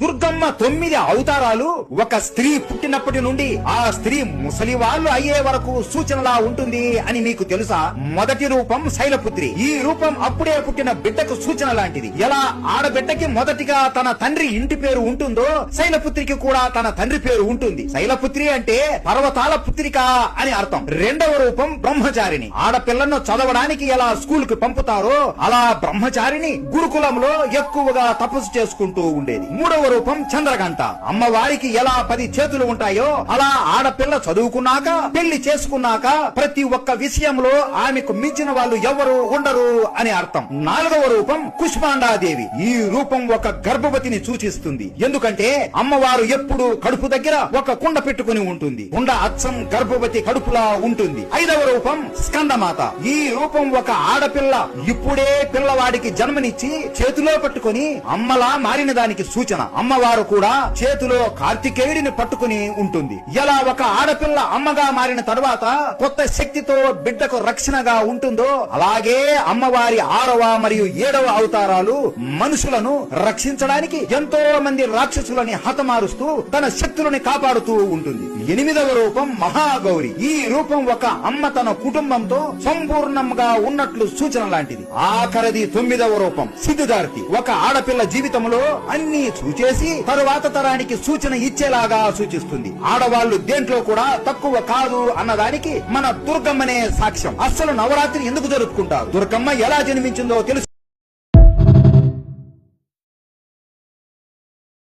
దుర్గమ్మ 9 అవతారాలు ఒక స్త్రీ పుట్టినప్పటి నుండి ఆ స్త్రీ ముసలి వాళ్ళు అయ్యే వరకు సూచనలా ఉంటుంది అని మీకు తెలుసా? మొదటి రూపం శైలపుత్రి. ఈ రూపం అప్పుడే పుట్టిన బిడ్డకు సూచన లాంటిది. ఎలా ఆడబిడ్డకి మొదటిగా తన తండ్రి ఇంటి పేరు ఉంటుందో శైలపుత్రికి కూడా తన తండ్రి పేరు ఉంటుంది. శైలపుత్రి అంటే పర్వతాల పుత్రిక అని అర్థం. రెండవ రూపం బ్రహ్మచారిణి. ఆడపిల్లను చదవడానికి ఎలా స్కూల్ కు పంపుతారో అలా బ్రహ్మచారిని గురుకులంలో ఎక్కువగా తపస్సు చేసుకుంటూ ఉండేది. మూడవ రూపం చంద్రగంట. అమ్మవారికి ఎలా 10 చేతులు ఉంటాయో అలా ఆడపిల్ల చదువుకున్నాక పెళ్లి చేసుకున్నాక ప్రతి ఒక్క విషయంలో ఆమెకు మించిన వాళ్ళు ఎవరు ఉండరు అని అర్థం. నాలుగవ రూపం కుష్మాండాదేవి. ఈ రూపం ఒక గర్భవతిని సూచిస్తుంది. ఎందుకంటే అమ్మవారు ఎప్పుడు కడుపు దగ్గర ఒక కుండ పెట్టుకుని ఉంటుంది. కుండ అచ్చం గర్భవతి కడుపులా ఉంటుంది. ఐదవ రూపం స్కందమాత. ఈ రూపం ఒక ఆడపిల్ల ఇప్పుడే పిల్లవాడికి జన్మనిచ్చి చేతిలో పట్టుకుని అమ్మలా మారిన దానికి సూచన. అమ్మవారు కూడా చేతిలో కార్తికేయుడిని పట్టుకుని ఉంటుంది. ఎలా ఒక ఆడపిల్ల అమ్మగా మారిన తరువాత కొత్త శక్తితో బిడ్డకు రక్షణగా ఉంటుందో అలాగే అమ్మవారి 6వ మరియు 7వ అవతారాలు మనుషులను రక్షించడానికి ఎంతో మంది రాక్షసులని హతమారుస్తూ తన శక్తులని కాపాడుతూ ఉంటుంది. 8వ రూపం మహాగౌరి. ఈ రూపం ఒక అమ్మ తన కుటుంబంతో సంపూర్ణంగా ఉన్నట్లు సూచన లాంటిది. ఆఖరిది 9వ రూపం సిద్ధార్థి. ఒక ఆడపిల్ల జీవితంలో అన్ని చూచేసి తరువాత తరానికి సూచన ఇచ్చేలాగా సూచిస్తుంది. ఆడవాళ్లు దేంట్లో కూడా తక్కువ కాదు అన్నదానికి మన దుర్గమ్మనే సాక్ష్యం. అసలు నవరాత్రి ఎందుకు జరుపుకుంటారు? దుర్గమ్మ ఎలా జన్మించిందో తెలుసు.